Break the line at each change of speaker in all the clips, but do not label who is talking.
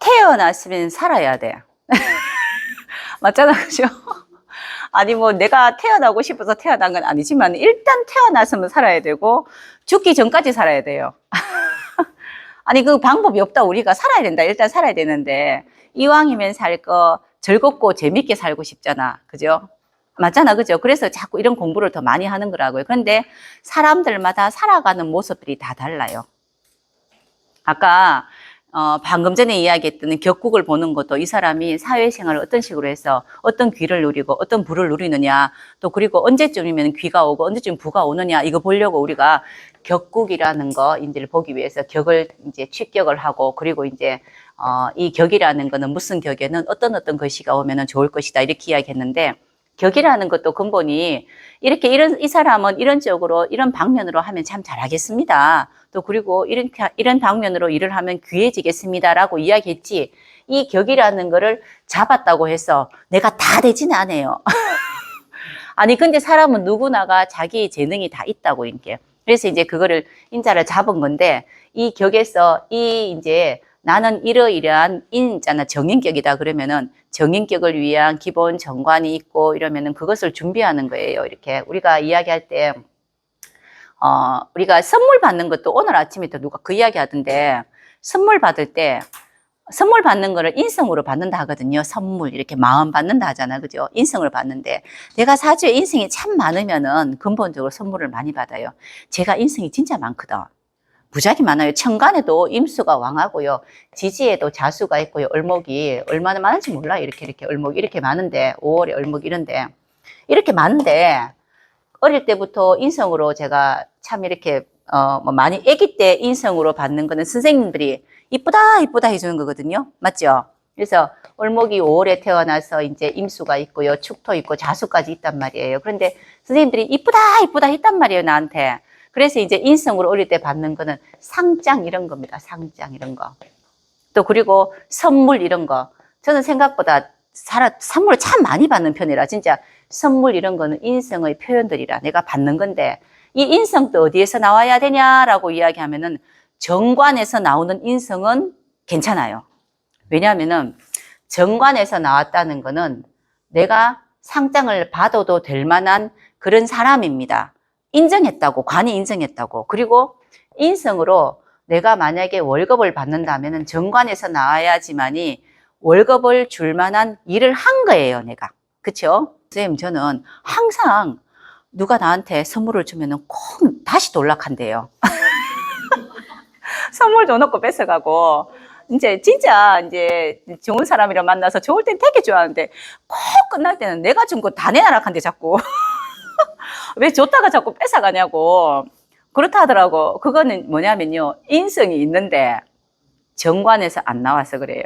태어났으면 살아야 돼. 맞잖아, 그죠? 아니, 뭐, 내가 태어나고 싶어서 태어난 건 아니지만, 일단 태어났으면 살아야 되고, 죽기 전까지 살아야 돼요. 아니, 그 방법이 없다. 우리가 살아야 된다. 일단 살아야 되는데, 이왕이면 살 거 즐겁고 재밌게 살고 싶잖아. 그죠? 맞잖아. 그죠? 그래서 자꾸 이런 공부를 더 많이 하는 거라고요. 그런데 사람들마다 살아가는 모습들이 다 달라요. 아까 방금 전에 이야기했던 격국을 보는 것도 이 사람이 사회생활을 어떤 식으로 해서 어떤 귀를 누리고 어떤 부를 누리느냐, 또 그리고 언제쯤이면 귀가 오고 언제쯤 부가 오느냐, 이거 보려고 우리가 격국이라는 거 인지를 보기 위해서 격을 이제 취격을 하고, 그리고 이제 이 격이라는 거는 무슨 격에는 어떤 것이가 오면은 좋을 것이다, 이렇게 이야기했는데, 격이라는 것도 근본이 이렇게 이 사람은 이런 쪽으로 이런 방면으로 하면 참 잘하겠습니다. 또 그리고 이런 방면으로 일을 하면 귀해지겠습니다라고 이야기했지, 이 격이라는 거를 잡았다고 해서 내가 다 되지는 않아요. 아니 근데 사람은 누구나가 자기 재능이 다 있다고 이게. 그래서 이제 그거를 인자를 잡은 건데, 이 격에서 이제 나는 이러이러한 있잖아, 정인격이다 그러면은 정인격을 위한 기본 정관이 있고 이러면은 그것을 준비하는 거예요. 이렇게 우리가 이야기할 때 우리가 선물 받는 것도 오늘 아침에 또 누가 그 이야기 하던데, 선물 받을 때 선물 받는 거를 인성으로 받는다 하거든요. 선물 이렇게 마음 받는다 하잖아, 그죠? 인성을 받는데, 내가 사주에 인성이 참 많으면은 근본적으로 선물을 많이 받아요. 제가 인성이 진짜 많거든. 무지하게 많아요. 천간에도 임수가 왕하고요, 지지에도 자수가 있고요, 을목이 얼마나 많은지 몰라요. 이렇게 을목이 이렇게 많은데, 5월에 을목 이런데 이렇게 많은데, 어릴 때부터 인성으로 제가 참 이렇게 많이 아기 때 인성으로 받는 거는 선생님들이 이쁘다 이쁘다 해주는 거거든요. 맞죠? 그래서 을목이 5월에 태어나서 이제 임수가 있고요, 축토 있고 자수까지 있단 말이에요. 그런데 선생님들이 이쁘다 이쁘다 했단 말이에요, 나한테. 그래서 이제 인성으로 어릴 때 받는 거는 상장 이런 겁니다. 상장 이런 거. 또 그리고 선물 이런 거. 저는 생각보다 선물을 참 많이 받는 편이라, 진짜 선물 이런 거는 인성의 표현들이라 내가 받는 건데, 이 인성도 어디에서 나와야 되냐라고 이야기하면은 정관에서 나오는 인성은 괜찮아요. 왜냐하면은 정관에서 나왔다는 거는 내가 상장을 받아도 될 만한 그런 사람입니다. 인정했다고, 관이 인정했다고. 그리고 인성으로 내가 만약에 월급을 받는다면은 정관에서 나와야지만이 월급을 줄 만한 일을 한 거예요, 내가. 그쵸? 선생님, 저는 항상 누가 나한테 선물을 주면은 꼭 다시 돌락한대요. 선물 줘놓고 뺏어가고, 이제 진짜 이제 좋은 사람이랑 만나서 좋을 땐 되게 좋아하는데, 꼭 끝날 때는 내가 준 거 다 내놔라 한대, 자꾸. 왜 줬다가 자꾸 뺏어가냐고. 그렇다 하더라고. 그거는 뭐냐면요, 인성이 있는데 정관에서 안 나와서 그래요.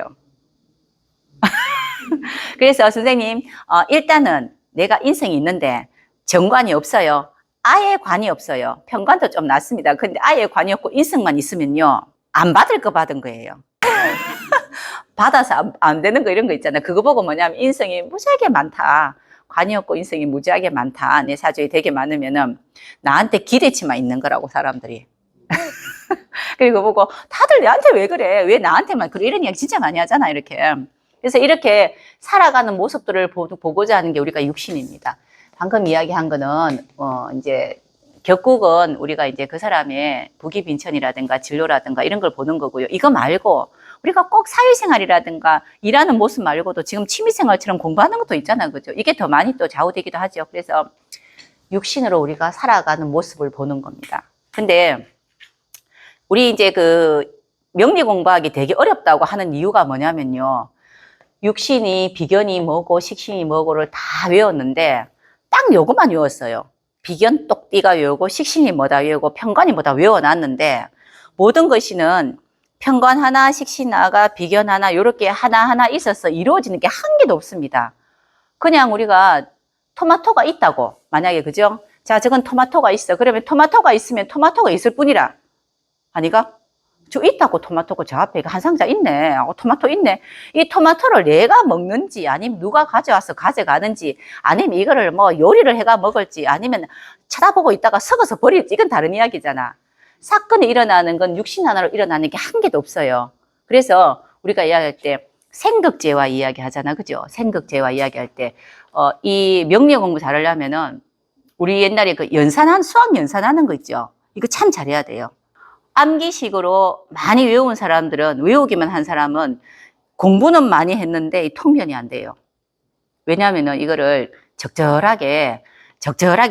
그래서 선생님, 일단은 내가 인성이 있는데 정관이 없어요. 아예 관이 없어요. 편관도 좀 낮습니다. 근데 아예 관이 없고 인성만 있으면요, 안 받을 거 받은 거예요. 받아서 안 되는 거 이런 거 있잖아요. 그거 보고 뭐냐면 인성이 무지하게 많다, 관이 없고 인성이 무지하게 많다, 내 사주에 되게 많으면은 나한테 기대치만 있는 거라고, 사람들이. 그리고 보고 다들 내한테 왜 그래? 왜 나한테만 그래? 이런 이야기 진짜 많이 하잖아, 이렇게. 그래서 이렇게 살아가는 모습들을 보고자 하는 게 우리가 육신입니다. 방금 이야기한 거는 이제 격국은 우리가 이제 그 사람의 부귀빈천이라든가 진로라든가 이런 걸 보는 거고요. 이거 말고 우리가 꼭 사회생활이라든가 일하는 모습 말고도 지금 취미생활처럼 공부하는 것도 있잖아요, 그죠? 이게 더 많이 또 좌우되기도 하죠. 그래서 육신으로 우리가 살아가는 모습을 보는 겁니다. 근데 우리 이제 그 명리 공부하기 되게 어렵다고 하는 이유가 뭐냐면요, 육신이 비견이 뭐고 식신이 뭐고를 다 외웠는데 딱 요것만 외웠어요. 비견 똑띠가 외우고 식신이 뭐다 외우고 편관이 뭐다 외워놨는데, 모든 것이는 편관 하나, 식신 하나, 비견 하나, 요렇게 하나하나 있어서 이루어지는 게 한 개도 없습니다. 그냥 우리가 토마토가 있다고, 만약에, 그죠? 자, 저건 토마토가 있어. 그러면 토마토가 있으면 토마토가 있을 뿐이라. 아니가? 저 있다고, 토마토가 저 앞에 한 상자 있네. 토마토 있네. 이 토마토를 내가 먹는지, 아니면 누가 가져와서 가져가는지, 아니면 이거를 뭐 요리를 해가 먹을지, 아니면 쳐다보고 있다가 썩어서 버릴지, 이건 다른 이야기잖아. 사건이 일어나는 건 육신 하나로 일어나는 게 한 개도 없어요. 그래서 우리가 이야기할 때 생극제와 이야기하잖아. 그죠? 생극제와 이야기할 때, 이 명리학 공부 잘하려면은 우리 옛날에 그 수학 연산하는 거 있죠? 이거 참 잘해야 돼요. 암기식으로 많이 외운 사람들은, 외우기만 한 사람은 공부는 많이 했는데 이 통변이 안 돼요. 왜냐하면은 이거를 적절하게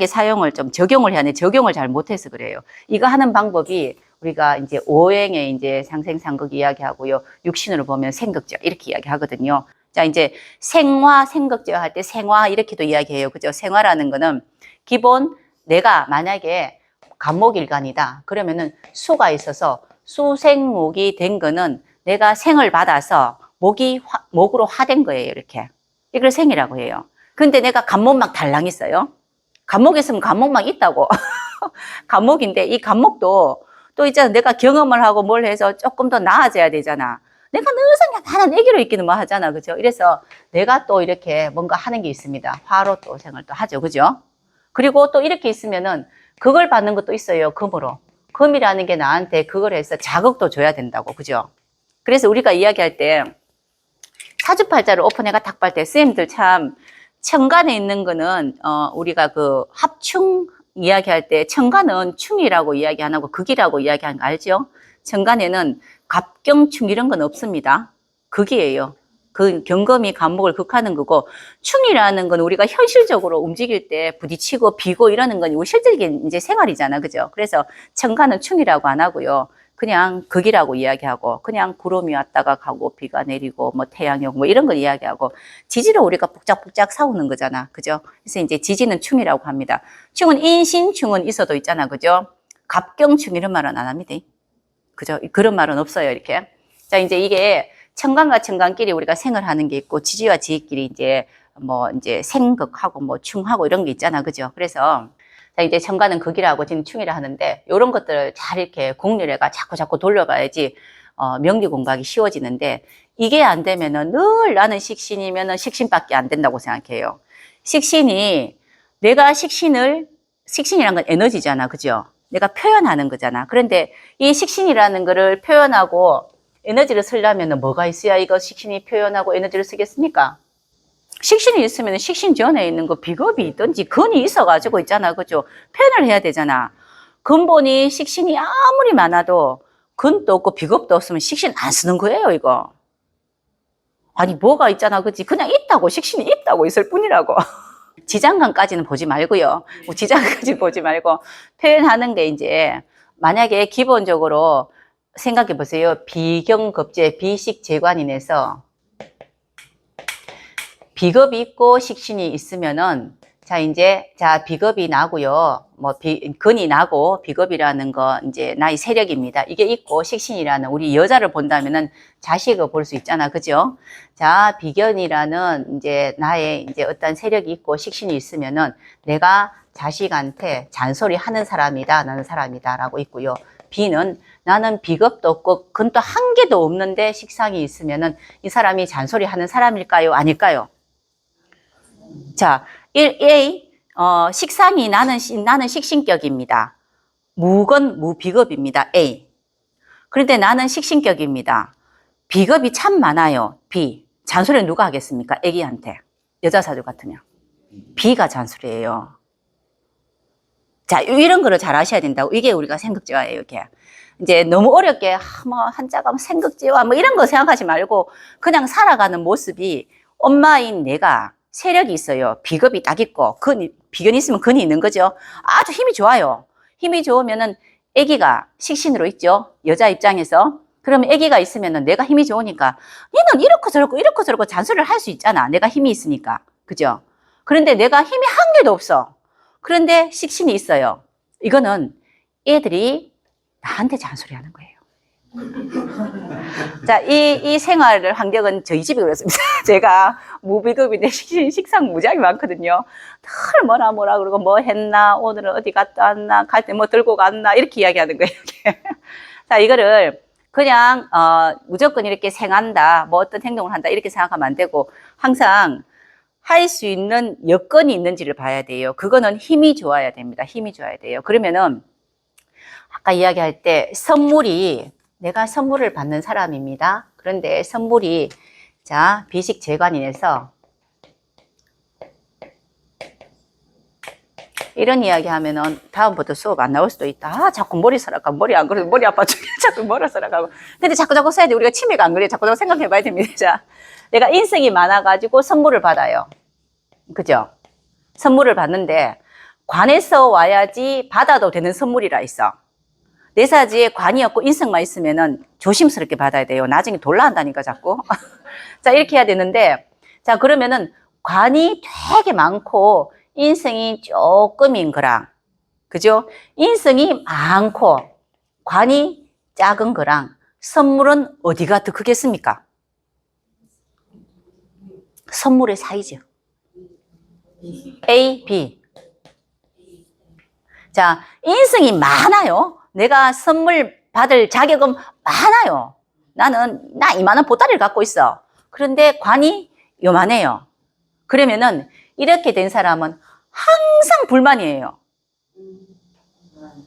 사용을 좀 적용을 해야 돼. 적용을 잘 못해서 그래요. 이거 하는 방법이 우리가 이제 오행에 이제 상생상극 이야기하고요. 육신으로 보면 생극제 이렇게 이야기하거든요. 자, 이제 생화, 생극제화 할 때 생화 이렇게도 이야기해요. 그죠? 생화라는 거는 기본 내가 만약에 간목일간이다. 그러면은 수가 있어서 수생목이 된 거는 내가 생을 받아서 목으로 화된 거예요. 이렇게. 이걸 생이라고 해요. 근데 내가 간목막 달랑 있어요. 간목 있으면 간목막 있다고. 간목인데 이 간목도 또 있잖아. 내가 경험을 하고 뭘 해서 조금 더 나아져야 되잖아. 내가 늘 생각하는 애기로 있기는 뭐 하잖아. 그죠? 이래서 내가 또 이렇게 뭔가 하는 게 있습니다. 화로 또 생을 또 하죠. 그죠? 그리고 또 이렇게 있으면은 그걸 받는 것도 있어요. 금으로. 금이라는 게 나한테 그걸 해서 자극도 줘야 된다고. 그죠? 그래서 우리가 이야기할 때 사주팔자를 오픈해가 탁발 때 쌤들 참 천간에 있는 거는 우리가 그 합충 이야기할 때 천간은 충이라고 이야기 안 하고 극이라고 이야기하는 거 알죠? 천간에는 갑경충 이런 건 없습니다. 극이에요. 그 경금이 간목을 극하는 거고 충이라는 건 우리가 현실적으로 움직일 때 부딪히고 비고 이러는 건 우리 실질적인 이제 생활이잖아. 그죠? 그래서 천간은 충이라고 안 하고요. 그냥 극이라고 이야기하고 그냥 구름이 왔다가 가고 비가 내리고 뭐 태양이 오고 뭐 이런 걸 이야기하고 지지로 우리가 북작북작 싸우는 거잖아. 그죠? 그래서 이제 지지는 충이라고 합니다. 충은 인신충은 있어도 있잖아. 그죠? 갑경충 이런 말은 안 합니다. 그죠? 그런 말은 없어요. 이렇게. 자, 이제 이게 천간과 천간끼리 우리가 생을 하는 게 있고 지지와 지지끼리 이제 뭐 이제 생극하고 뭐 충하고 이런 게 있잖아. 그죠? 그래서 자, 이제 천간은 극이라고 지금 충이라 하는데 이런 것들을 잘 이렇게 국률에가 자꾸 돌려봐야지 명리 공부하기 쉬워지는데 이게 안 되면은 늘 나는 식신이면은 식신밖에 안 된다고 생각해요. 내가 식신이란 건 에너지잖아. 그죠? 내가 표현하는 거잖아. 그런데 이 식신이라는 거를 표현하고 에너지를 쓰려면 뭐가 있어야 이거 식신이 표현하고 에너지를 쓰겠습니까? 식신이 있으면 식신 전에 있는 거 비겁이 있든지 근이 있어가지고 있잖아. 그죠? 표현을 해야 되잖아. 근본이 식신이 아무리 많아도 근도 없고 비겁도 없으면 식신 안 쓰는 거예요, 이거. 아니, 뭐가 있잖아. 그치? 그냥 있다고, 식신이 있다고 있을 뿐이라고. 지장간까지는 보지 말고요. 뭐 지장까지 보지 말고 표현하는 게 이제 만약에 기본적으로 생각해 보세요. 비경급제, 비식재관인에서 비겁이 있고 식신이 있으면은 비겁이 나고요. 근이 나고 비겁이라는 거 이제 나의 세력입니다. 이게 있고 식신이라는 우리 여자를 본다면은 자식을 볼 수 있잖아. 그죠? 자, 비견이라는 이제 나의 이제 어떤 세력이 있고 식신이 있으면은 내가 자식한테 잔소리 하는 사람이다. 나는 사람이다라고 있고요. 비는 나는 비겁도 없고 근도 한 개도 없는데 식상이 있으면은 이 사람이 잔소리 하는 사람일까요? 아닐까요? 자, 1A, 식상이 나는 식신격입니다. 무비겁입니다. A. 그런데 나는 식신격입니다. 비겁이 참 많아요. B. 잔소리는 누가 하겠습니까? 애기한테. 여자 사주 같으면. B가 잔소리예요. 자, 이런 거를 잘 아셔야 된다고. 이게 우리가 생극제화예요, 이게. 이제 너무 어렵게, 한자가 생극제화, 이런 거 생각하지 말고, 그냥 살아가는 모습이 엄마인 내가 세력이 있어요. 비겁이 딱 있고, 비견이 있으면 근이 있는 거죠. 아주 힘이 좋아요. 힘이 좋으면은 아기가 식신으로 있죠. 여자 입장에서. 그러면 아기가 있으면은 내가 힘이 좋으니까, 니는 이렇고 저렇고 잔소리를 할 수 있잖아. 내가 힘이 있으니까. 그죠? 그런데 내가 힘이 한 개도 없어. 그런데 식신이 있어요. 이거는 애들이 나한테 잔소리 하는 거예요. 자, 이 생활을 환경은 저희 집이 그렇습니다. 제가 무비급인데 식상 무지하게 많거든요. 늘 뭐라 그러고 뭐 했나, 오늘은 어디 갔다 왔나, 갈 때 뭐 들고 갔나, 이렇게 이야기하는 거예요. 이렇게. 자, 이거를 그냥, 무조건 이렇게 생한다, 뭐 어떤 행동을 한다, 이렇게 생각하면 안 되고, 항상 할 수 있는 여건이 있는지를 봐야 돼요. 그거는 힘이 좋아야 됩니다. 힘이 좋아야 돼요. 그러면은, 아까 이야기할 때 선물이 내가 선물을 받는 사람입니다. 그런데 선물이 자 비식재관인에서 이런 이야기 하면은 다음부터 수업 안 나올 수도 있다. 아, 자꾸 머리 서락하고 머리 안 그래도 머리 아파 죽겠 자꾸 머리 서락하고. 근데 자꾸 써야 돼. 우리가 치매가 안 그래. 자꾸 생각해 봐야 됩니다. 자, 내가 인성이 많아가지고 선물을 받아요. 그죠? 선물을 받는데 관에서 와야지 받아도 되는 선물이라 있어. 내 사지에 관이 없고 인성만 있으면은 조심스럽게 받아야 돼요. 나중에 돌라한다니까 자꾸. 자, 이렇게 해야 되는데 자, 그러면은 관이 되게 많고 인성이 조금인 거랑, 그죠? 인성이 많고 관이 작은 거랑 선물은 어디가 더 크겠습니까? 선물의 사이즈. A, B. 자, 인성이 많아요. 내가 선물 받을 자격은 많아요. 나 이만한 보따리를 갖고 있어. 그런데 관이 요만해요. 그러면은 이렇게 된 사람은 항상 불만이에요.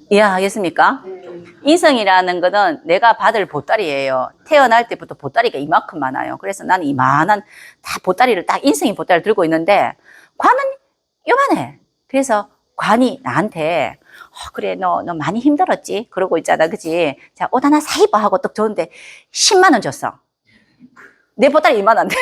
이해하겠습니까? 인성이라는 거는 내가 받을 보따리예요. 태어날 때부터 보따리가 이만큼 많아요. 그래서 나는 이만한 다 보따리를 딱 인성이 보따리를 들고 있는데 관은 요만해. 그래서 관이 나한테 그래 너 많이 힘들었지? 그러고 있잖아. 그치? 자, 옷 하나 사 입어 하고 딱 줬는데 10만 원 줬어. 내 보따리 이만한데.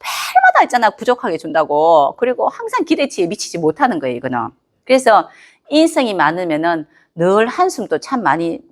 매일마다 있잖아. 부족하게 준다고. 그리고 항상 기대치에 미치지 못하는 거예요. 이거는. 그래서 인성이 많으면은 늘 한숨도 참 많이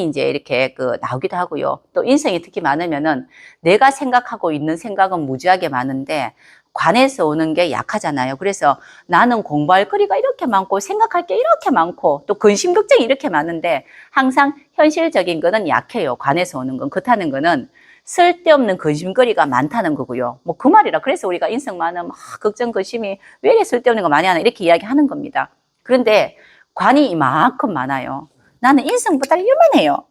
이제 이렇게 나오기도 하고요. 또 인성이 특히 많으면은 내가 생각하고 있는 생각은 무지하게 많은데 관에서 오는 게 약하잖아요. 그래서 나는 공부할 거리가 이렇게 많고 생각할 게 이렇게 많고 또 근심 걱정이 이렇게 많은데 항상 현실적인 거는 약해요. 관에서 오는 건. 그렇다는 거는 쓸데없는 근심거리가 많다는 거고요. 뭐 그 말이라. 그래서 우리가 인성 많으면 걱정, 근심이 왜 이렇게 쓸데없는 거 많이 하나 이렇게 이야기하는 겁니다. 그런데 관이 이만큼 많아요. 나는 인성보다 요만해요.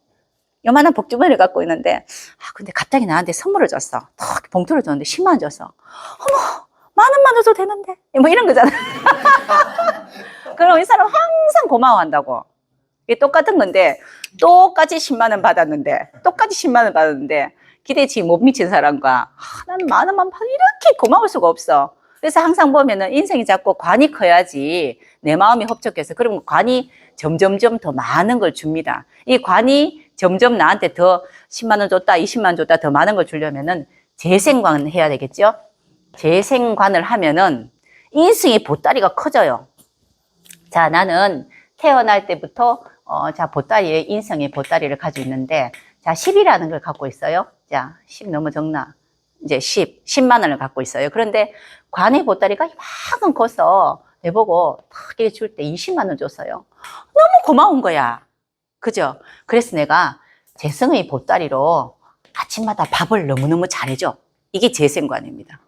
요만한 복주머니를 갖고 있는데 근데 갑자기 나한테 선물을 줬어. 탁 봉투를 줬는데 10만 원 줬어. 어머, 10,000원만 줘도 되는데 뭐 이런 거잖아. 그럼 이 사람 항상 고마워한다고. 이게 똑같은 건데 똑같이 10만 원 받았는데 똑같이 10만 원 받았는데 기대치 못 미친 사람과 나는 10,000원만 받아 이렇게 고마울 수가 없어. 그래서 항상 보면은 인생이 자꾸 관이 커야지 내 마음이 흡족해서 그러면 관이 점점점 더 많은 걸 줍니다. 이 관이 점점 나한테 더 10만 원 줬다, 20만 원 줬다 더 많은 걸 주려면은 재생관 해야 되겠죠? 재생관을 하면은 인생의 보따리가 커져요. 자, 나는 태어날 때부터 자, 보따리에 인성의 보따리를 가지고 있는데 자, 10이라는 걸 갖고 있어요. 자, 10 너무 적나? 이제 10만 원을 갖고 있어요. 그런데 관의 보따리가 이만큼 커서 내보고 탁 이렇게 줄 때 20만 원 줬어요. 너무 고마운 거야. 그죠? 그래서 내가 재성의 보따리로 아침마다 밥을 너무너무 잘해줘. 이게 재생관입니다.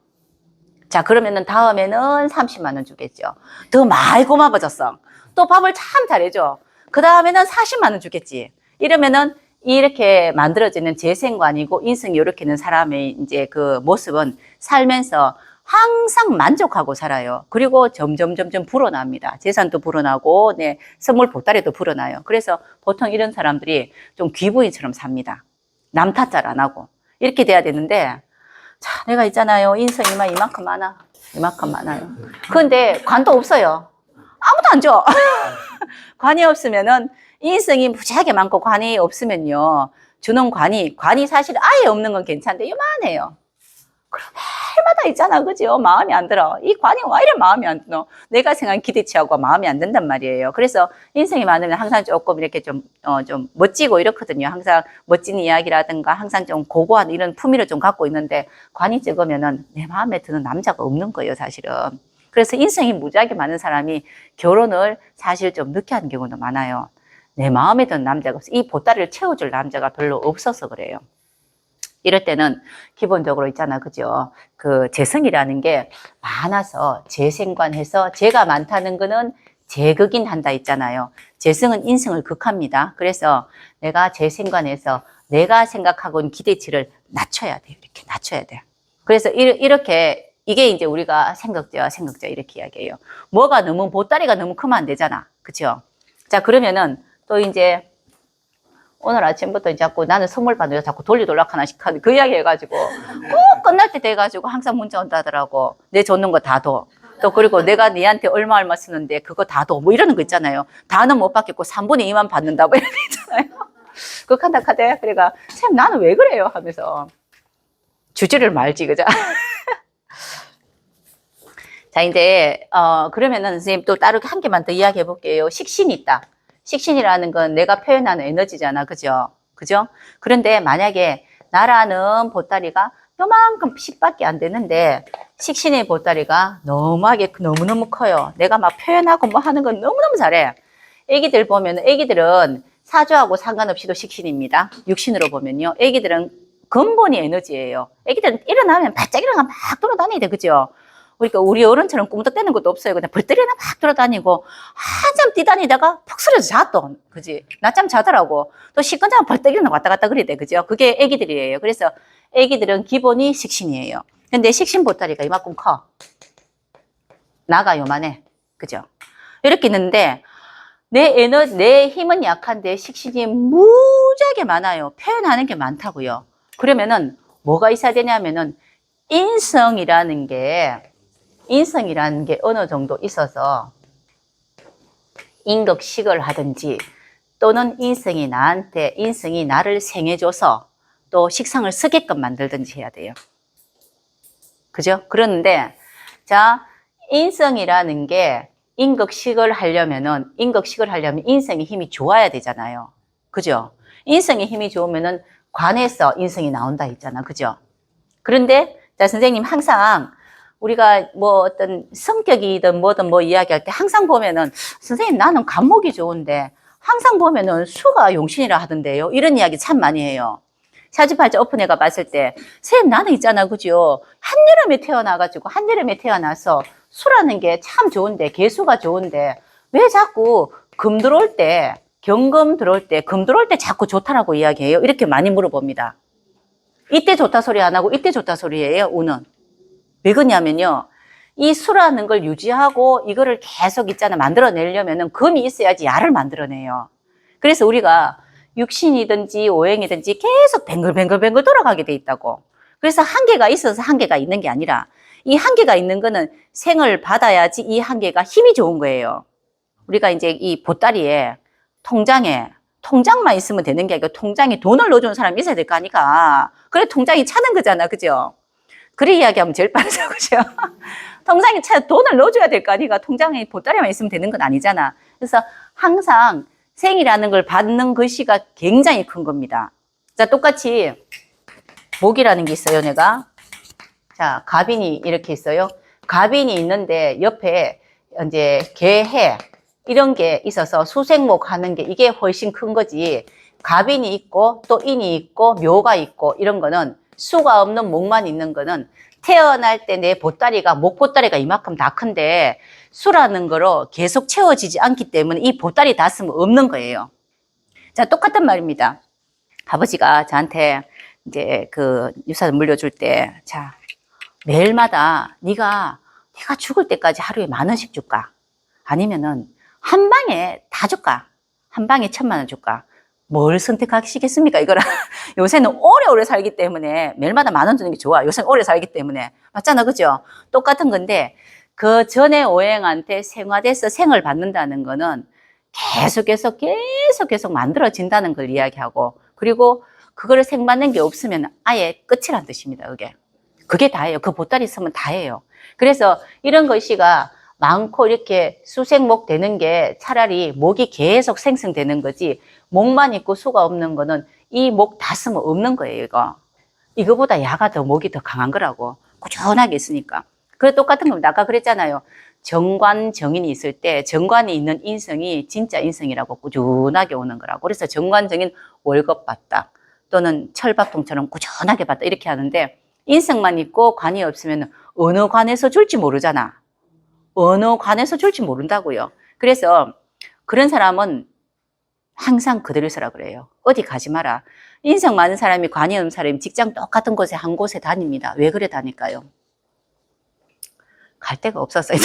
자, 그러면은 다음에는 30만 원 주겠죠. 더 많이 고마워졌어. 또 밥을 참 잘해줘. 그 다음에는 40만 원 주겠지. 이러면은 이렇게 만들어지는 재생관이고 인성이 이렇게 있는 사람의 이제 그 모습은 살면서 항상 만족하고 살아요. 그리고 점점 불어납니다. 재산도 불어나고, 네, 선물 보따리도 불어나요. 그래서 보통 이런 사람들이 좀 귀부인처럼 삽니다. 남 탓잘 안 하고. 이렇게 돼야 되는데, 자, 내가 있잖아요. 인성이 이만큼 많아. 이만큼 많아요. 그런데 관도 없어요. 아무도 안 줘. 관이 없으면은 인성이 무지하게 많고 관이 없으면요. 주는 관이 사실 아예 없는 건 괜찮은데 요만해요. 그럼 매일마다 있잖아. 그죠? 마음이 안 들어. 이 관이 왜 이래 마음이 안 들어? 내가 생각한 기대치하고 마음이 안 든단 말이에요. 그래서 인성이 많으면 항상 조금 이렇게 좀 멋지고 이렇거든요. 항상 멋진 이야기라든가 항상 좀 고고한 이런 품위를 좀 갖고 있는데 관이 적으면은 내 마음에 드는 남자가 없는 거예요, 사실은. 그래서 인성이 무지하게 많은 사람이 결혼을 사실 좀 늦게 하는 경우도 많아요. 내 마음에 드는 남자가 없어. 이 보따리를 채워줄 남자가 별로 없어서 그래요. 이럴 때는 기본적으로 있잖아, 그죠? 그 재성이라는 게 많아서 재생관해서 재가 많다는 거는 재극인 한다 있잖아요. 재성은 인성을 극합니다. 그래서 내가 재생관해서 내가 생각하고 있는 기대치를 낮춰야 돼요. 이렇게 낮춰야 돼요. 그래서 이렇게 이게 이제 우리가 생각제와 이렇게 이야기해요. 뭐가 너무 보따리가 너무 크면 안 되잖아. 그죠? 자, 그러면은 또 이제 오늘 아침부터 자꾸 나는 선물 받는 여 자꾸 돌리돌락 하나씩 하는 그 이야기 해가지고 꼭 끝날 때 돼가지고 항상 문자 온다더라고. 내 줬는 거 다 둬. 또 그리고 내가 니한테 얼마 쓰는데 그거 다 둬. 뭐 이러는 거 있잖아요. 다는 못 받겠고 3분의 2만 받는다. 뭐 이런 거 있잖아요. 그거 한다 카대. 그러니까 쌤 나는 왜 그래요? 하면서 주지를 말지 그죠? 자 이제 그러면은 선생님 또 따로 한 개만 더 이야기해 볼게요. 식신이 있다. 식신이라는 건 내가 표현하는 에너지잖아. 그죠? 그죠? 그런데 만약에 나라는 보따리가 요만큼 씩밖에 안 되는데 식신의 보따리가 너무너무 커요. 내가 막 표현하고 뭐 하는 건 너무너무 잘해. 애기들 보면 애기들은 사주하고 상관없이도 식신입니다. 육신으로 보면요. 애기들은 근본이 에너지예요. 애기들은 일어나면 바짝 일어나면 막 돌아다니야 돼. 그죠? 그러니까 우리 어른처럼 꿈떡대는 것도 없어요. 그냥 벌떡이나 막 돌아다니고 한참 뛰다니다가 푹 쓰러져 자 또. 그지? 낮잠 자더라고. 또 시건자면 벌떡 일어나 왔다 갔다 그래야 돼. 그죠? 그게 애기들이에요. 그래서 애기들은 기본이 식신이에요. 근데 식신 보따리가 이만큼 커. 나가 요만해. 그죠? 이렇게 있는데 내 힘은 약한데 식신이 무지하게 많아요. 표현하는 게 많다고요. 그러면은 뭐가 있어야 되냐면은 인성이라는 게 어느 정도 있어서 인격식을 하든지 또는 인성이 나를 생해줘서 또 식상을 쓰게끔 만들든지 해야 돼요. 그죠? 그런데 자 인성이라는 게 인격식을 하려면 인성의 힘이 좋아야 되잖아요. 그죠? 인성의 힘이 좋으면은 관에서 인성이 나온다 했잖아. 그죠? 그런데 자 선생님 항상 우리가 뭐 어떤 성격이든 뭐든 뭐 이야기할 때 항상 보면은 선생님 나는 간목이 좋은데 항상 보면은 수가 용신이라 하던데요. 이런 이야기 참 많이 해요. 사주팔자 오픈해가 봤을 때 선생님 나는 있잖아. 그죠? 한여름에 태어나서 수라는 게 참 좋은데 개수가 좋은데 왜 자꾸 금 들어올 때 자꾸 좋다라고 이야기해요. 이렇게 많이 물어봅니다. 이때 좋다 소리 안 하고 이때 좋다 소리예요. 우는. 왜 그러냐면요. 이 수라는 걸 유지하고 이거를 계속 있잖아 만들어내려면은 금이 있어야지 야를 만들어내요. 그래서 우리가 육신이든지 오행이든지 계속 뱅글뱅글 돌아가게 돼 있다고. 그래서 한계가 있어서 한계가 있는 게 아니라 이 한계가 있는 거는 생을 받아야지 이 한계가 힘이 좋은 거예요. 우리가 이제 이 보따리에 통장만 있으면 되는 게 아니고 통장에 돈을 넣어주는 사람이 있어야 될 거 아니까. 그래 통장이 차는 거잖아. 그죠? 그래 이야기하면 제일 빠르죠. 그죠? 통장에 돈을 넣어줘야 될 거 아니까 통장에 보따리만 있으면 되는 건 아니잖아. 그래서 항상 생이라는 걸 받는 글씨가 굉장히 큰 겁니다. 자, 똑같이 목이라는 게 있어요, 내가. 자, 갑인이 이렇게 있어요. 갑인이 있는데 옆에 이제 개해 이런 게 있어서 수생목 하는 게 이게 훨씬 큰 거지. 갑인이 있고 또 인이 있고 묘가 있고 이런 거는 수가 없는 목만 있는 거는 태어날 때 내 보따리가 목 보따리가 이만큼 다 큰데 수라는 거로 계속 채워지지 않기 때문에 이 보따리 다 쓰면 없는 거예요. 자, 똑같은 말입니다. 아버지가 저한테 이제 그 유산 물려줄 때, 자, 매일마다 네가 죽을 때까지 하루에 10,000원씩 줄까? 아니면은 한 방에 다 줄까? 한 방에 1,000,000원 줄까? 뭘 선택하시겠습니까? 이거랑 요새는 오래오래 살기 때문에 매일마다 10,000원 주는 게 좋아. 요새는 오래 살기 때문에. 맞잖아. 그죠? 똑같은 건데 그 전에 오행한테 생화돼서 생을 받는다는 거는 계속 만들어진다는 걸 이야기하고 그리고 그거를 생받는 게 없으면 아예 끝이란 뜻입니다. 그게 다예요. 그 보따리 쓰면 다예요. 그래서 이런 글씨가 많고 이렇게 수생목 되는 게 차라리 목이 계속 생성되는 거지 목만 있고 수가 없는 거는 이 목 다 쓰면 없는 거예요. 이거보다 야가 더 목이 더 강한 거라고. 꾸준하게 있으니까. 그래 똑같은 겁니다. 아까 그랬잖아요. 정관 정인이 있을 때 정관이 있는 인성이 진짜 인성이라고 꾸준하게 오는 거라고. 그래서 정관 정인 월급 받다 또는 철밥통처럼 꾸준하게 받다 이렇게 하는데 인성만 있고 관이 없으면 어느 관에서 줄지 모르잖아. 어느 관에서 줄지 모른다고요. 그래서 그런 사람은 항상 그대로 있으라 그래요. 어디 가지 마라. 인성 많은 사람이 관이 없는 사람이 직장 똑같은 곳에 한 곳에 다닙니다. 왜 그래 다닐까요? 갈 데가 없었어요.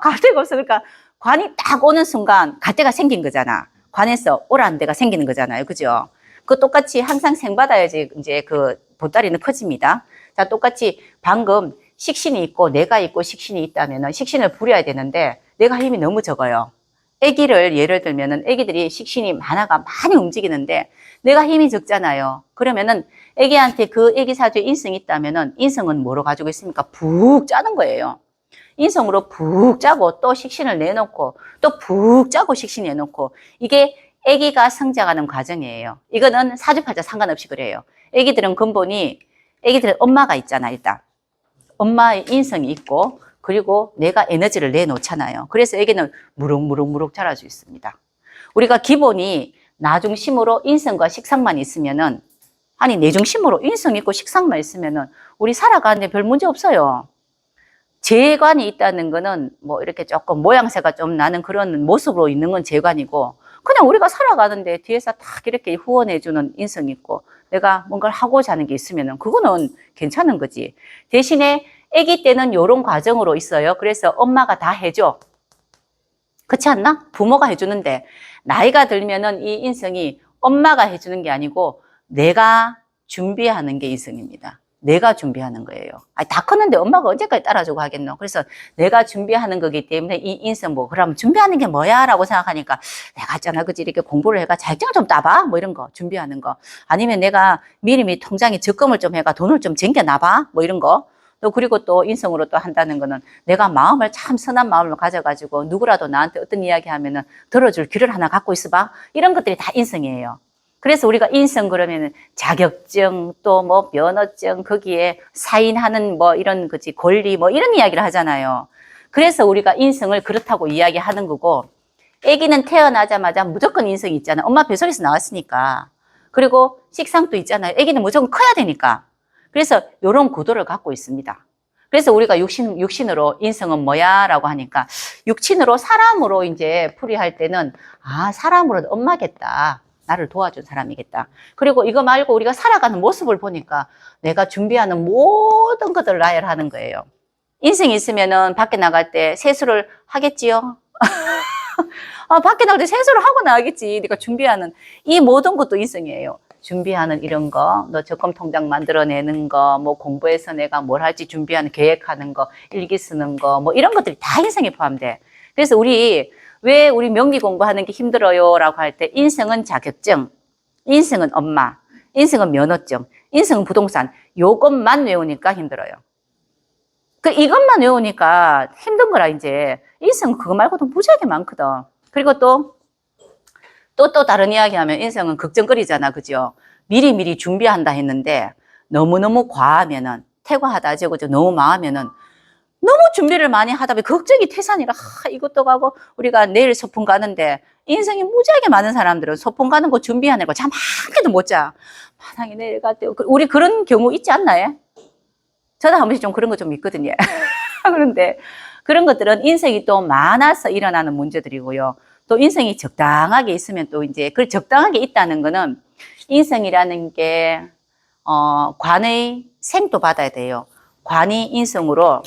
갈 데가 없으니까 관이 딱 오는 순간 갈 데가 생긴 거잖아. 관에서 오라는 데가 생기는 거잖아요. 그죠? 그 똑같이 항상 생받아야지 이제 그 보따리는 커집니다. 자, 똑같이 방금 식신이 있고 내가 있고 식신이 있다면은 식신을 부려야 되는데 내가 힘이 너무 적어요. 아기를 예를 들면은 아기들이 식신이 많아가 많이 움직이는데 내가 힘이 적잖아요. 그러면은 아기한테 그 아기 사주에 인성이 있다면은 인성은 뭐로 가지고 있습니까? 푹 짜는 거예요. 인성으로 푹 짜고 또 식신을 내놓고 또 푹 짜고 식신 내놓고 이게 아기가 성장하는 과정이에요. 이거는 사주팔자 상관없이 그래요. 아기들은 근본이 아기들은 엄마가 있잖아 일단. 엄마의 인성이 있고 그리고 내가 에너지를 내놓잖아요. 그래서 아기는 무럭무럭무럭 자랄 수 있습니다. 우리가 기본이 나 중심으로 인성과 식상만 있으면은 아니 내 중심으로 인성 있고 식상만 있으면은 우리 살아가는데 별 문제 없어요. 재관이 있다는 거는 뭐 이렇게 조금 모양새가 좀 나는 그런 모습으로 있는 건 재관이고 그냥 우리가 살아가는데 뒤에서 딱 이렇게 후원해주는 인성이 있고 내가 뭔가를 하고자 하는 게 있으면은 그거는 괜찮은 거지. 대신에 아기 때는 이런 과정으로 있어요. 그래서 엄마가 다 해줘. 그렇지 않나? 부모가 해주는데 나이가 들면은 이 인성이 엄마가 해주는 게 아니고 내가 준비하는 게 인성입니다. 내가 준비하는 거예요. 아니, 다 컸는데 엄마가 언제까지 따라주고 하겠노? 그래서 내가 준비하는 거기 때문에 이 인성 뭐, 그럼 준비하는 게 뭐야? 라고 생각하니까 내가 있잖아. 그치? 이렇게 공부를 해가 자격증 좀 따봐? 뭐 이런 거, 준비하는 거. 아니면 내가 미리미리 통장에 적금을 좀 해가 돈을 좀 쟁겨놔봐? 뭐 이런 거. 또 그리고 또 인성으로 또 한다는 거는 내가 마음을 참 선한 마음을 가져가지고 누구라도 나한테 어떤 이야기 하면은 들어줄 귀를 하나 갖고 있어봐. 이런 것들이 다 인성이에요. 그래서 우리가 인성 그러면은 자격증 또 뭐 면허증 거기에 사인하는 뭐 이런 거지 권리 뭐 이런 이야기를 하잖아요. 그래서 우리가 인성을 그렇다고 이야기하는 거고 아기는 태어나자마자 무조건 인성이 있잖아요. 엄마 뱃속에서 나왔으니까. 그리고 식상도 있잖아요. 아기는 무조건 커야 되니까. 그래서 이런 구도를 갖고 있습니다. 그래서 우리가 육신으로 인성은 뭐야? 라고 하니까 육신으로 사람으로 이제 풀이할 때는 아 사람으로 엄마겠다. 나를 도와준 사람이겠다. 그리고 이거 말고 우리가 살아가는 모습을 보니까 내가 준비하는 모든 것들을 나열하는 거예요. 인생이 있으면은 밖에 나갈 때 세수를 하겠지요? 밖에 나갈 때 세수를 하고 나가겠지. 네가 준비하는 이 모든 것도 인성이에요. 준비하는 이런 거, 너 적금 통장 만들어내는 거, 뭐 공부해서 내가 뭘 할지 준비하는 계획하는 거, 일기 쓰는 거, 뭐 이런 것들이 다 인성에 포함돼. 그래서 왜 우리 명리 공부하는 게 힘들어요? 라고 할 때 인성은 자격증, 인성은 엄마, 인성은 면허증, 인성은 부동산 요것만 외우니까 힘들어요. 이것만 외우니까 힘든 거라 이제 인성은 그거 말고도 무지하게 많거든. 그리고 또 다른 이야기 하면 인성은 걱정거리잖아. 그죠? 미리미리 준비한다 했는데 너무너무 과하면은 태과하다 저거죠. 너무 많으면은 너무 준비를 많이 하다 보니 걱정이 태산이라 이것도 가고 우리가 내일 소풍 가는데 인생이 무지하게 많은 사람들은 소풍 가는 거 준비하는 거 잠 한 개도 못 자. 마당에 내일 갈 때 우리 그런 경우 있지 않나요? 저도 한 번씩 좀 그런 거 좀 있거든요. 그런데 그런 것들은 인생이 또 많아서 일어나는 문제들이고요. 또 인생이 적당하게 있으면 또 이제 그 적당하게 있다는 거는 인생이라는 게 관의 생도 받아야 돼요. 관이 인성으로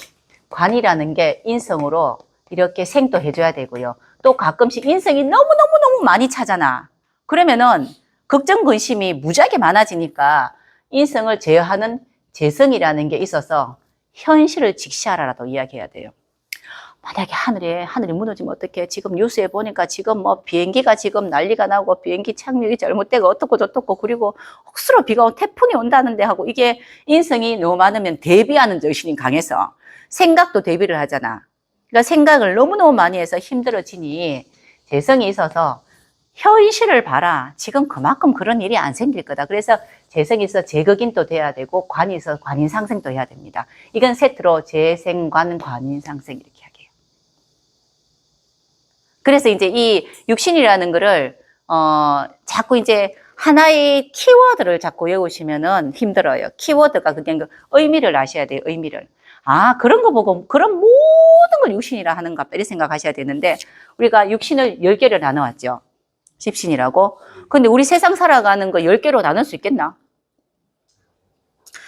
관이라는 게 인성으로 이렇게 생도 해줘야 되고요. 또 가끔씩 인성이 너무너무너무 많이 차잖아. 그러면은 걱정, 근심이 무지하게 많아지니까 인성을 제어하는 재성이라는 게 있어서 현실을 직시하라라도 이야기해야 돼요. 만약에 하늘이 무너지면 어떡해? 지금 뉴스에 보니까 지금 뭐 비행기가 지금 난리가 나고 비행기 착륙이 잘못되고 어떻고 저떻고 그리고 혹시로 비가 온 태풍이 온다는데 하고 이게 인성이 너무 많으면 대비하는 정신이 강해서 생각도 대비를 하잖아. 그러니까 생각을 너무너무 많이 해서 힘들어지니 재성이 있어서 현실을 봐라. 지금 그만큼 그런 일이 안 생길 거다. 그래서 재성이 있어 재극인도 돼야 되고 관이 있어 관인상생도 해야 됩니다. 이건 세트로 재생관 관인상생 이렇게 하게요. 그래서 이제 이 육신이라는 거를 자꾸 이제 하나의 키워드를 자꾸 외우시면은 힘들어요. 키워드가 그냥 의미를 아셔야 돼요. 의미를. 아, 그런 거 보고 그런 모든 걸 육신이라 하는가 이렇게 생각하셔야 되는데 우리가 육신을 10개를 나눠왔죠. 십신이라고. 근데 우리 세상 살아가는 거 10개로 나눌 수 있겠나?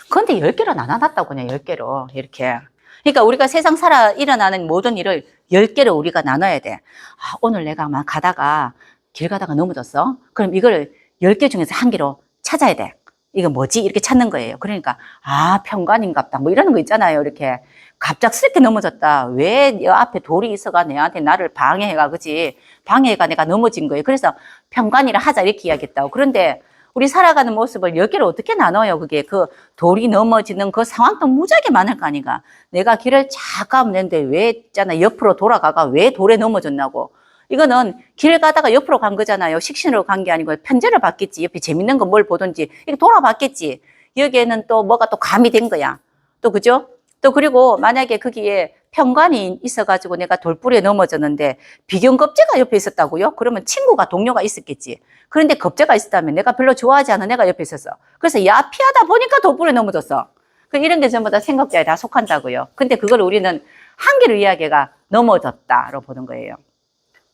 근데 10개로 나눠놨다고 그냥 10개로 이렇게. 그러니까 우리가 세상 일어나는 모든 일을 10개로 우리가 나눠야 돼. 아, 오늘 내가 막 가다가 길 가다가 넘어졌어. 그럼 이걸 10개 중에서 한 개로 찾아야 돼. 이거 뭐지? 이렇게 찾는 거예요. 그러니까, 아, 평관인갑다. 뭐 이러는 거 있잖아요. 이렇게. 갑작스럽게 넘어졌다. 왜 내 앞에 돌이 있어가 내한테 나를 방해해가, 그지? 방해해가 내가 넘어진 거예요. 그래서 평관이라 하자. 이렇게 이야기했다고. 그런데 우리 살아가는 모습을 10개로 어떻게 나눠요? 그게 그 돌이 넘어지는 그 상황도 무지하게 많을 거 아니가. 내가 길을 쫙 가면 되는데 왜 있잖아. 옆으로 돌아가가 왜 돌에 넘어졌냐고. 이거는 길 가다가 옆으로 간 거잖아요. 식신으로 간 게 아니고 편제를 받겠지. 옆에 재밌는 거 뭘 보든지 이렇게 돌아봤겠지. 여기에는 또 뭐가 또 가미된 거야. 또 그죠? 또 그리고 만약에 거기에 편관이 있어가지고 내가 돌부리에 넘어졌는데 비경겁제가 옆에 있었다고요? 그러면 친구가 동료가 있었겠지. 그런데 겁제가 있었다면 내가 별로 좋아하지 않은 애가 옆에 있었어. 그래서 야 피하다 보니까 돌부리에 넘어졌어. 이런 게 전부 다 생각자에 다 속한다고요. 근데 그걸 우리는 한 개로 이야기가 넘어졌다로 보는 거예요.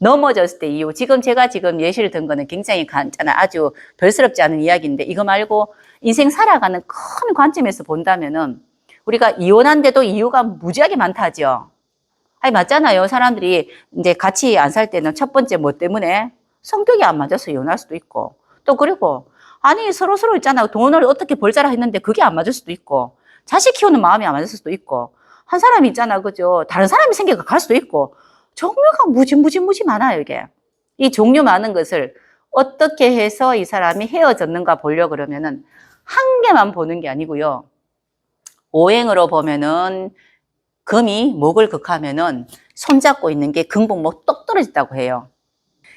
넘어졌을 때 이유. 지금 제가 예시를 든 거는 굉장히 간단한 아주 별스럽지 않은 이야기인데 이거 말고 인생 살아가는 큰 관점에서 본다면은 우리가 이혼한데도 이유가 무지하게 많다죠. 아니 맞잖아요. 사람들이 이제 같이 안 살 때는 첫 번째 뭐 때문에 성격이 안 맞아서 이혼할 수도 있고 또 그리고 아니 서로 있잖아. 돈을 어떻게 벌자라 했는데 그게 안 맞을 수도 있고 자식 키우는 마음이 안 맞을 수도 있고 한 사람이 있잖아. 그죠? 다른 사람이 생겨가 갈 수도 있고 종류가 무지 많아요, 이게. 이 종류 많은 것을 어떻게 해서 이 사람이 헤어졌는가 보려고 그러면은 한 개만 보는 게 아니고요. 오행으로 보면은 금이 목을 극하면은 손잡고 있는 게 금복목 똑 떨어졌다고 해요.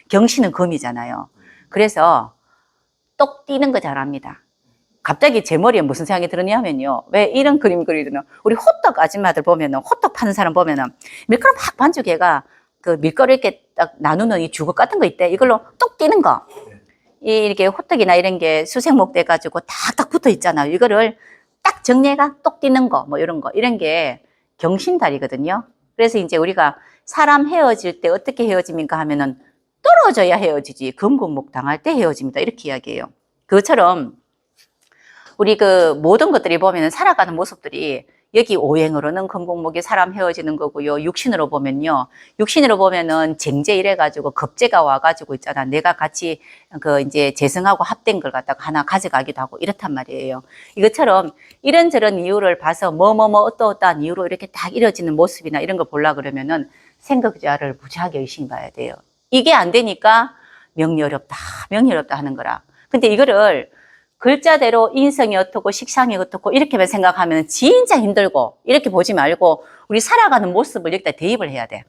경신은 금이잖아요. 그래서 똑 띄는 거 잘합니다. 갑자기 제 머리에 무슨 생각이 들었냐면요. 왜 이런 그림 그리는 우리 호떡 아줌마들 보면은 호떡 파는 사람 보면은 밀가루 막 반죽해가 그 밀가루 이렇게 딱 나누는 이 주걱 같은 거 있대. 이걸로 똑 띄는 거. 이렇게 호떡이나 이런 게 수생목 돼가지고 딱딱 붙어 있잖아요. 이거를 딱 정리해가 똑 띄는 거, 뭐 이런 거. 이런 게 경신달이거든요. 그래서 이제 우리가 사람 헤어질 때 어떻게 헤어집니까 하면은 떨어져야 헤어지지. 금금목 당할 때 헤어집니다. 이렇게 이야기해요. 그것처럼 우리 그 모든 것들이 보면은 살아가는 모습들이 여기 오행으로는 금공목이 사람 헤어지는 거고요. 육신으로 보면요. 육신으로 보면은 쟁제 이래가지고 겁재가 와가지고 있잖아. 내가 같이 그 이제 재성하고 합된 걸 갖다가 하나 가져가기도 하고 이렇단 말이에요. 이것처럼 이런저런 이유를 봐서 어떠한 이유로 이렇게 딱 이뤄지는 모습이나 이런 걸 보려 그러면은 생각자를 무지하게 열심히 봐야 돼요. 이게 안 되니까 명리 어렵다 하는 거라. 근데 이거를 글자대로 인성이 어떻고 식상이 어떻고 이렇게만 생각하면 진짜 힘들고 이렇게 보지 말고 우리 살아가는 모습을 여기다 대입을 해야 돼.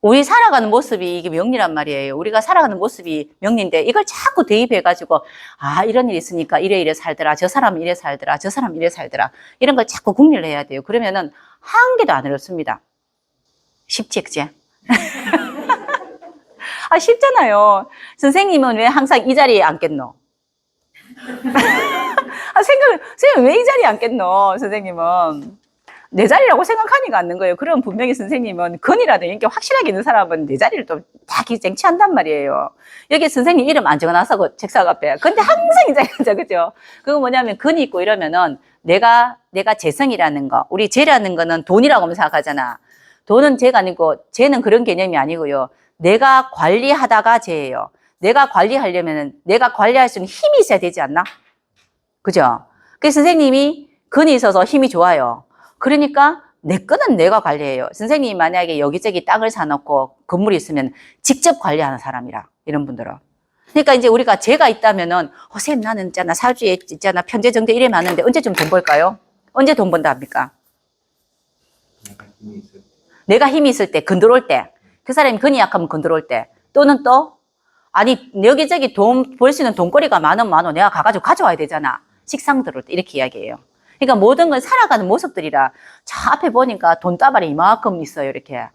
우리 살아가는 모습이 이게 명리란 말이에요. 우리가 살아가는 모습이 명리인데 이걸 자꾸 대입해가지고 아 이런 일이 있으니까 이래 살더라. 저 사람은 이래 살더라. 저 사람은 이래 살더라. 이런 걸 자꾸 궁리를 해야 돼요. 그러면은 한 개도 안 어렵습니다. 쉽지 그치? 아 쉽잖아요. 선생님은 왜 항상 이 자리에 앉겠노? 선생님 왜 이 자리에 앉겠노? 선생님은 내 자리라고 생각하니까 앉는 거예요. 그럼 분명히 선생님은 건이라도 이렇게 확실하게 있는 사람은 내 자리를 또 다 쟁취한단 말이에요. 여기 선생님 이름 안 적어놔서 그 책상 앞에. 근데 항상 이 자리에 앉아, 그죠? 그거 뭐냐면 건이 있고 이러면은 내가 재성이라는 거, 우리 재라는 거는 돈이라고 생각하잖아. 돈은 재가 아니고 재는 그런 개념이 아니고요. 내가 관리하다가 재예요. 내가 관리하려면은 내가 관리할 수 있는 힘이 있어야 되지 않나? 그죠? 그래서 선생님이 근이 있어서 힘이 좋아요. 그러니까 내 거는 내가 관리해요. 선생님이 만약에 여기저기 땅을 사놓고 건물이 있으면 직접 관리하는 사람이라, 이런 분들은. 그러니까 이제 우리가 재가 있다면은, 선생님 나는 있잖아, 사주에 있잖아, 편제정제 이래 많은데 언제 좀 돈 벌까요? 언제 돈 번다 합니까? 내가 힘이 있을 때, 건드려올 때. 그 사람이 근이 약하면 건드려올 때. 또는 또, 아니, 여기저기 돈 벌 수 있는 돈거리가 많어. 내가 가가지고 가져와야 되잖아. 식상 들어올 때. 이렇게 이야기해요. 그러니까 모든 건 살아가는 모습들이라 저 앞에 보니까 돈다발이 이만큼 있어요. 이렇게.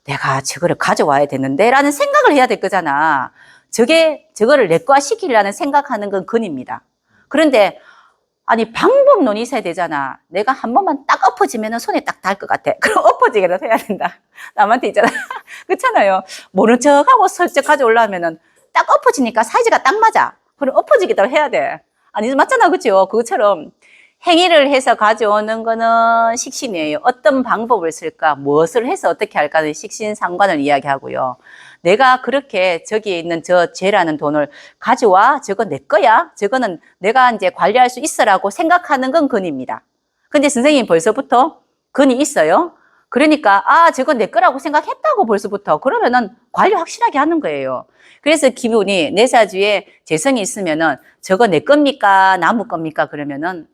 내가 저거를 가져와야 되는데 라는 생각을 해야 될 거잖아. 저거를 내과시키려는 생각하는 건 근입니다. 그런데 아니 방법론이 있어야 되잖아. 내가 한 번만 딱 엎어지면 손에 딱 닿을 것 같아. 그럼 엎어지게라도 해야 된다. 남한테 있잖아. 그렇잖아요. 모른 척하고 슬쩍 가져오려면은 딱 엎어지니까 사이즈가 딱 맞아. 그럼 엎어지기도 해야 돼. 아니 맞잖아. 그렇죠? 그것처럼 행위를 해서 가져오는 거는 식신이에요. 어떤 방법을 쓸까, 무엇을 해서 어떻게 할까는 식신상관을 이야기하고요. 내가 그렇게 저기에 있는 저 쟤라는 돈을 가져와. 저거 내 거야. 저거는 내가 이제 관리할 수 있어라고 생각하는 건 근입니다. 근데 선생님이 벌써부터 근이 있어요. 그러니까 저거 내 거라고 생각했다고 벌써부터. 그러면은 관리 확실하게 하는 거예요. 그래서 기분이 내 사주에 재성이 있으면은 저거 내 겁니까? 나무 겁니까? 그러면은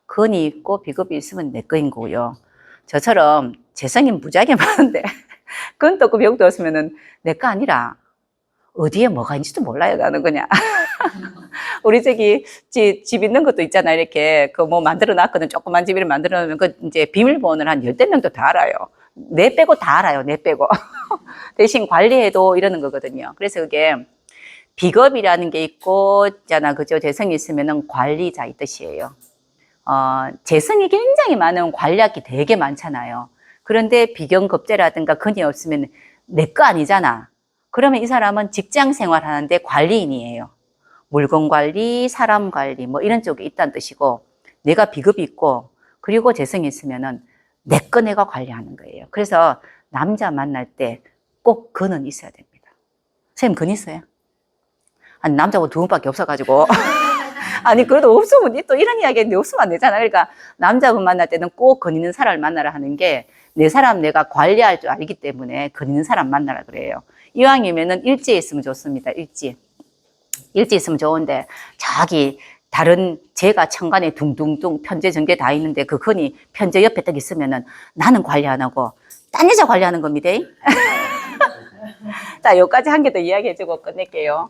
근이 있고 비겁이 있으면 내 거인 거고요. 저처럼 재성이 무지하게 많은데 근도 없고 병도 없으면은 내 거 아니라 어디에 뭐가 있는지도 몰라요, 나는 그냥. 우리 저기 집 있는 것도 있잖아. 이렇게 그 뭐 만들어 놨거든. 조그만 집을 만들어 놓으면 그 이제 비밀번호를 한 10명도 다 알아요. 내 빼고 다 알아요. 내 빼고. 대신 관리해도 이러는 거거든요. 그래서 그게 비겁이라는 게 있고 있잖아. 그죠? 재성이 있으면은 관리자 이 뜻이에요. 재성이 굉장히 많은 관리학이 되게 많잖아요. 그런데 비경급제라든가 근이 없으면 내 거 아니잖아. 그러면 이 사람은 직장 생활하는데 관리인이에요. 물건 관리, 사람 관리 뭐 이런 쪽에 있다는 뜻이고 내가 비겁이 있고 그리고 재성이 있으면은 내 거 내가 관리하는 거예요. 그래서 남자 만날 때 꼭 근은 있어야 됩니다. 선생님 근 있어요? 아니 남자고 두 분밖에 없어가지고 아니 그래도 없으면 또 이런 이야기 했는데 없으면 안 되잖아. 그러니까 남자분 만날 때는 꼭 근 있는 사람을 만나라 하는 게 내 사람 내가 관리할 줄 알기 때문에 근 있는 사람 만나라 그래요. 이왕이면은 일지에 있으면 좋습니다. 일지 있으면 좋은데 저기 다른 제가 천간에 둥둥둥 편제 전개 다 있는데 그 근이 편제 옆에 딱 있으면은 나는 관리 안 하고 딴 여자 관리하는 겁니다. 자, 여기까지 한 개 더 이야기해주고 끝낼게요.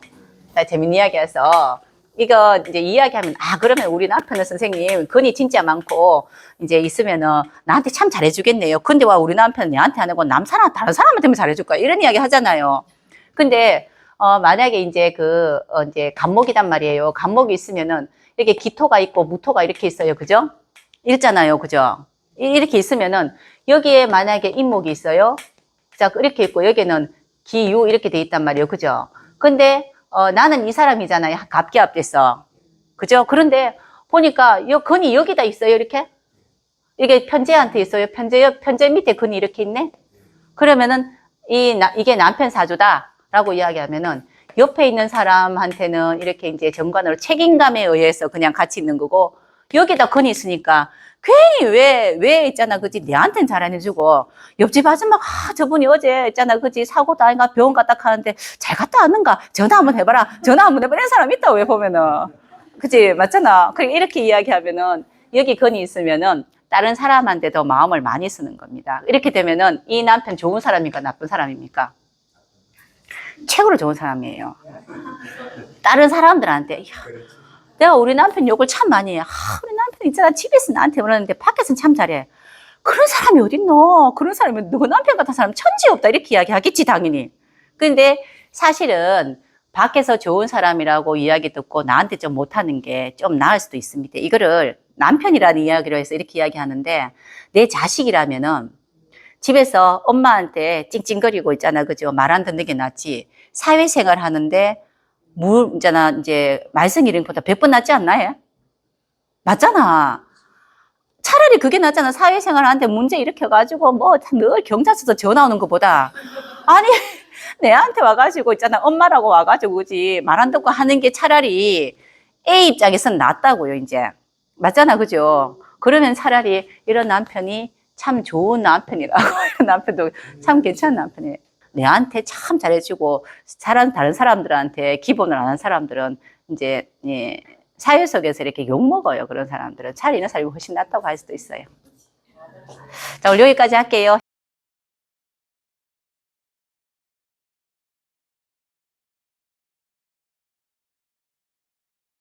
자, 재밌는 이야기여서 이거 이제 이야기하면 그러면 우리 남편은 선생님 근이 진짜 많고 이제 있으면은 나한테 참 잘해주겠네요. 근데 와 우리 남편은 내한테 안 하고 다른 사람한테만 잘해줄까 이런 이야기 하잖아요. 근데 만약에 이제 이제 간목이단 말이에요. 간목이 있으면은 이렇게 기토가 있고 무토가 이렇게 있어요. 그죠? 있잖아요. 그죠? 이렇게 있으면은 여기에 만약에 인목이 있어요. 자, 이렇게 있고 여기는 기유 이렇게 돼 있단 말이에요. 그죠? 근데 나는 이 사람이잖아요. 갑기압돼서. 그죠? 그런데 보니까 근이 여기다 있어요. 이렇게. 이게 편제한테 있어요. 편제 밑에 근이 이렇게 있네. 그러면은 이게 남편 사주다. 라고 이야기하면은 옆에 있는 사람한테는 이렇게 이제 정관으로 책임감에 의해서 그냥 같이 있는 거고 여기다 근이 있으니까 괜히 왜 있잖아. 그지? 내한테는 잘 안 해주고 옆집 아줌마가 저분이 어제 있잖아. 그지? 사고 다니가 병원 갔다 가는데 잘 갔다 왔는가? 전화 한번 해봐라. 이런 사람 있다. 왜 보면은. 그지? 맞잖아. 이렇게 이야기하면은 여기 근이 있으면은 다른 사람한테도 마음을 많이 쓰는 겁니다. 이렇게 되면은 이 남편 좋은 사람입니까? 나쁜 사람입니까? 최고로 좋은 사람이에요. 다른 사람들한테 내가 우리 남편 욕을 참 많이 해. 우리 남편 있잖아. 집에서 나한테 그러는데 밖에서는 참 잘해. 그런 사람이 어딨노? 그런 사람이 너 남편 같은 사람 천지 없다 이렇게 이야기하겠지 당연히. 근데 사실은 밖에서 좋은 사람이라고 이야기 듣고 나한테 좀 못하는 게 좀 나을 수도 있습니다. 이거를 남편이라는 이야기로 해서 이렇게 이야기하는데 내 자식이라면은 집에서 엄마한테 찡찡거리고 있잖아. 그죠? 말 안 듣는 게 낫지. 사회생활 하는데 있잖아. 이제 말썽 이런 것보다 100번 낫지 않나 해? 맞잖아. 차라리 그게 낫잖아. 사회생활 하는데 문제 일으켜가지고 뭐 늘 경찰서에서 전화 오는 것보다. 아니, 내한테 와가지고 있잖아. 엄마라고 와가지고 그지? 말 안 듣고 하는 게 차라리 A 입장에서는 낫다고요, 이제. 맞잖아. 그죠? 그러면 차라리 이런 남편이 참 좋은 남편이라고. 이런 남편도 참 괜찮은 남편이에요. 내한테 참 잘해주고, 다른 사람들한테 기본을 안 한 사람들은 이제, 사회 속에서 이렇게 욕먹어요. 그런 사람들은. 차라리 이런 사람이 훨씬 낫다고 할 수도 있어요. 자, 오늘 여기까지 할게요.